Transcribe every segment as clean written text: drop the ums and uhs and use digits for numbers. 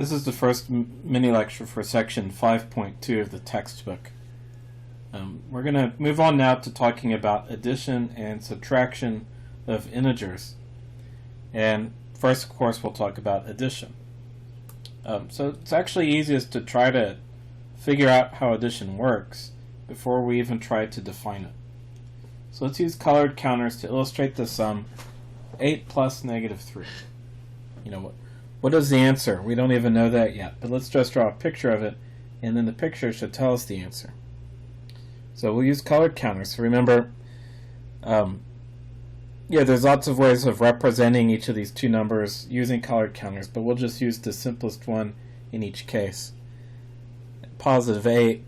This is the first mini lecture for section 5.2 of the textbook. We're going to move on now to talking about addition and subtraction of integers. And first, of course, we'll talk about addition. So it's actually easiest to try to figure out how addition works before we even try to define it. So let's use colored counters to illustrate the sum 8 plus negative 3. You know what is the answer? We don't even know that yet, but let's just draw a picture of it, and then the picture should tell us the answer. So we'll use colored counters. So remember, there's lots of ways of representing each of these two numbers using colored counters, but we'll just use the simplest one in each case. Positive 8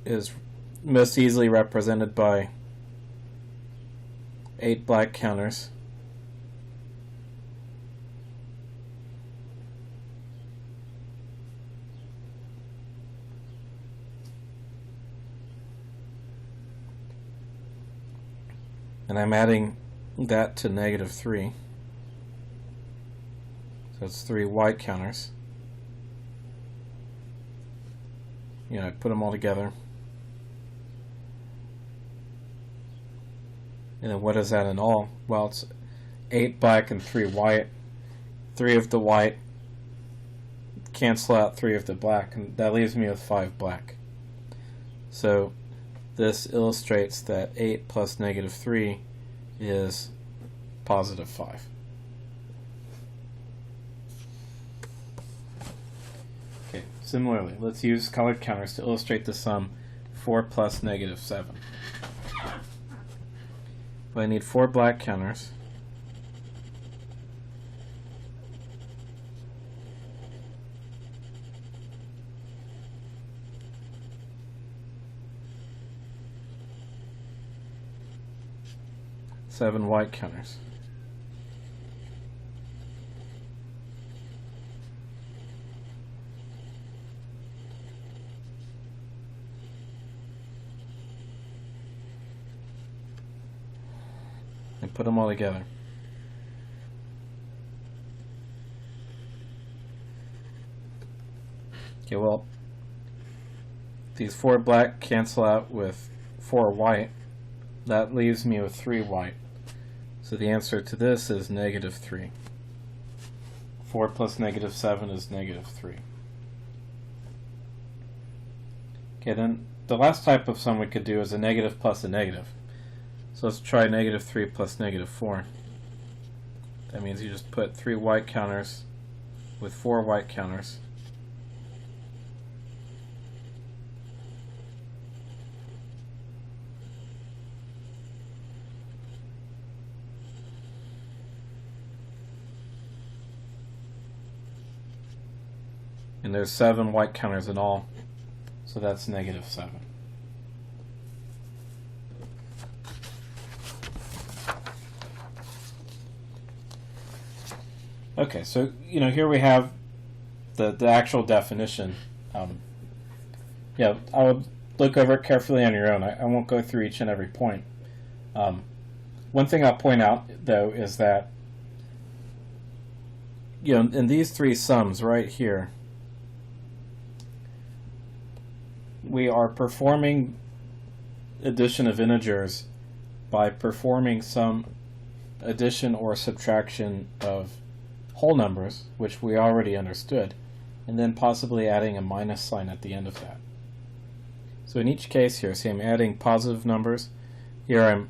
is most easily represented by 8 black counters. And I'm adding that to negative 3. So it's 3 white counters. I put them all together. And then what is that in all? Well, it's 8 black and 3 white. 3 of the white cancel out 3 of the black, and that leaves me with 5 black. So this illustrates that 8 plus negative 3 is positive 5. Okay, similarly, let's use colored counters to illustrate the sum 4 plus negative 7. But I need 4 black counters. Seven white counters. And put them all together. Okay, well, these 4 black cancel out with 4 white. That leaves me with 3 white. So the answer to this is negative 3. 4 plus negative 7 is negative 3. Okay, then the last type of sum we could do is a negative plus a negative. So let's try negative 3 plus negative 4. That means you just put 3 white counters with 4 white counters. And there's 7 white counters in all, so that's negative 7. Okay, so here we have the actual definition. I would look over it carefully on your own. I won't go through each and every point. One thing I'll point out, though, is that in these 3 sums right here, we are performing addition of integers by performing some addition or subtraction of whole numbers, which we already understood, and then possibly adding a minus sign at the end of that. So in each case here, see, I'm adding positive numbers. Here I'm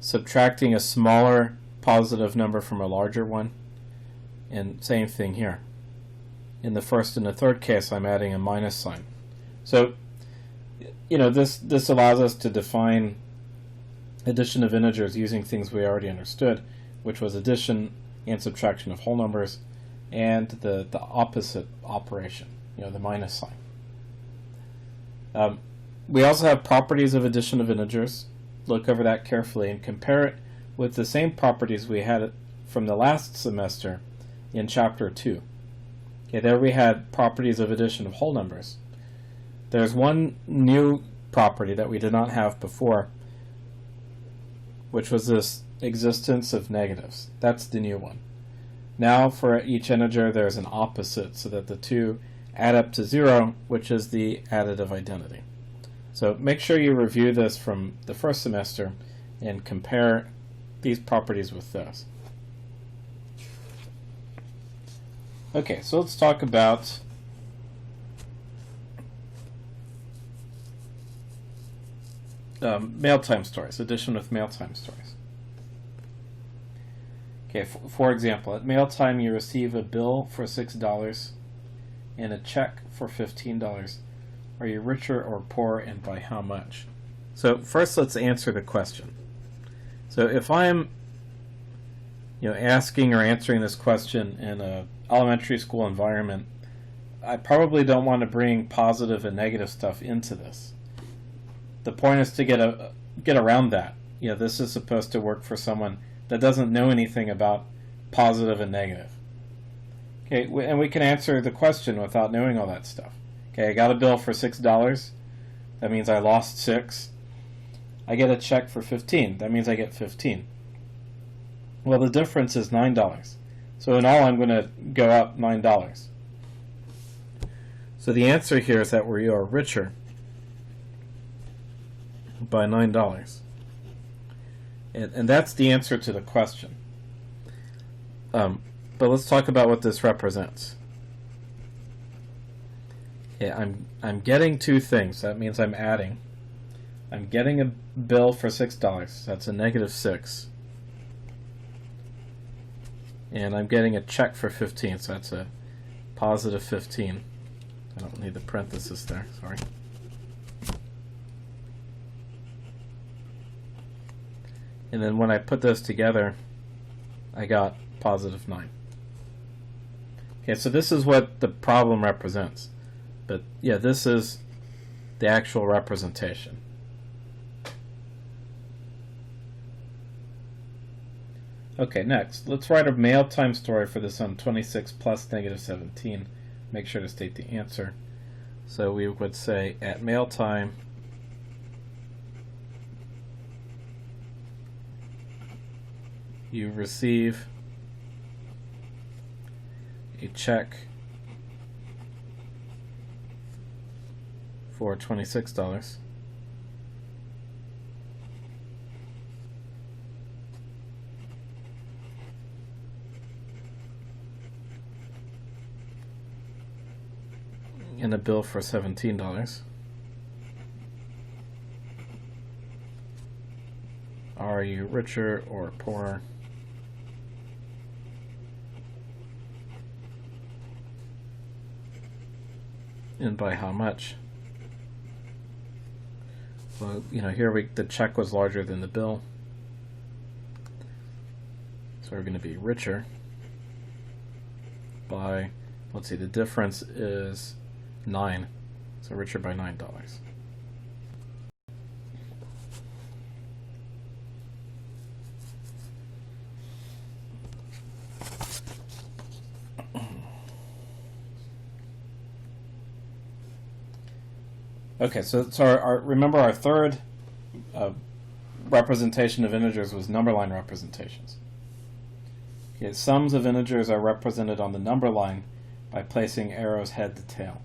subtracting a smaller positive number from a larger one, and same thing here. In the first and the third case, I'm adding a minus sign. So this allows us to define addition of integers using things we already understood, which was addition and subtraction of whole numbers, and the opposite operation, the minus sign. We also have properties of addition of integers. Look over that carefully and compare it with the same properties we had from the last semester in chapter 2. Okay, there we had properties of addition of whole numbers. There's one new property that we did not have before, which was this existence of negatives. That's the new one. Now for each integer there's an opposite so that the two add up to 0, which is the additive identity. So make sure you review this from the first semester and compare these properties with those. Okay, so let's talk about mail time stories, addition with mail time stories. Okay, for example, at mail time you receive a bill for $6 and a check for $15. Are you richer or poorer, and by how much? So first let's answer the question. So if I'm asking or answering this question in a elementary school environment, I probably don't want to bring positive and negative stuff into this. The point is to get around that. This is supposed to work for someone that doesn't know anything about positive and negative. Okay, and we can answer the question without knowing all that stuff. Okay, I got a bill for $6. That means I lost 6. I get a check for 15. That means I get 15. Well, the difference is $9. So in all, I'm going to go up $9. So the answer here is that we are richer by $9. And that's the answer to the question. But let's talk about what this represents. Yeah, I'm getting two things. That means I'm adding. I'm getting a bill for $6. That's a -6. And I'm getting a check for 15, so that's a +15. I don't need the parenthesis there, sorry. And then when I put those together, I got +9. Okay, so this is what the problem represents. But yeah, this is the actual representation. Okay, next, let's write a mail time story for the sum 26 plus -17. Make sure to state the answer. So we would say at mail time, you receive a check for $26. And a bill for $17. Are you richer or poorer? And by how much? Well, here the check was larger than the bill. So we're going to be richer by, let's see, the difference is 9. So richer by $9. Okay, so remember our third representation of integers was number line representations. Okay, sums of integers are represented on the number line by placing arrows head to tail.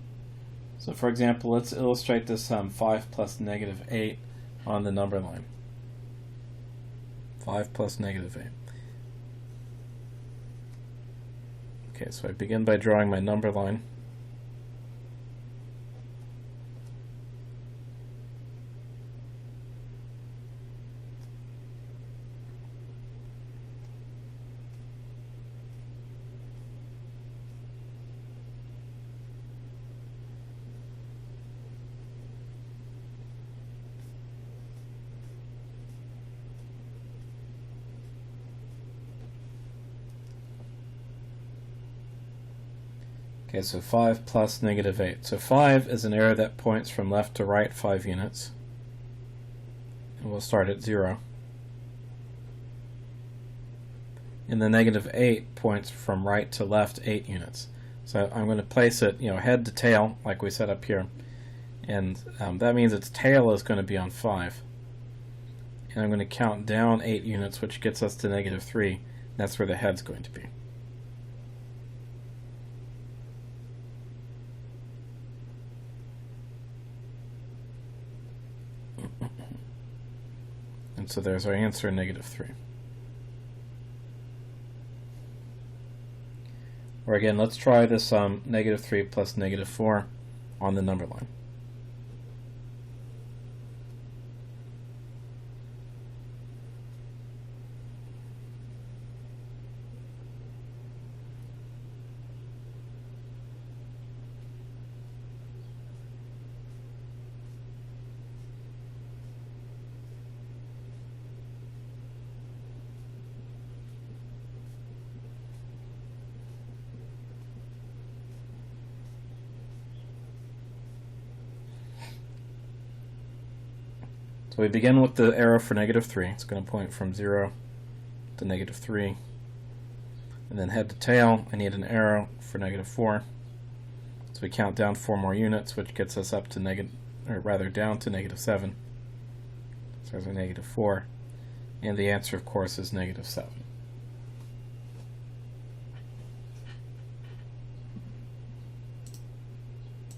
So for example, let's illustrate this sum 5 plus -8 on the number line. 5 plus -8. Okay, so I begin by drawing my number line. Okay, so 5 plus -8. So 5 is an arrow that points from left to right 5 units. And we'll start at 0. And the -8 points from right to left 8 units. So I'm going to place it, head to tail, like we set up here. And that means its tail is going to be on 5. and I'm going to count down 8 units, which gets us to -3. That's where the head's going to be. And so there's our answer, -3. Or again, let's try this -3 plus -4 on the number line. So we begin with the arrow for -3. It's going to point from 0 to -3. And then head to tail, I need an arrow for -4. So we count down 4 more units, which gets us up to down to -7. So there's a -4. And the answer, of course, is -7.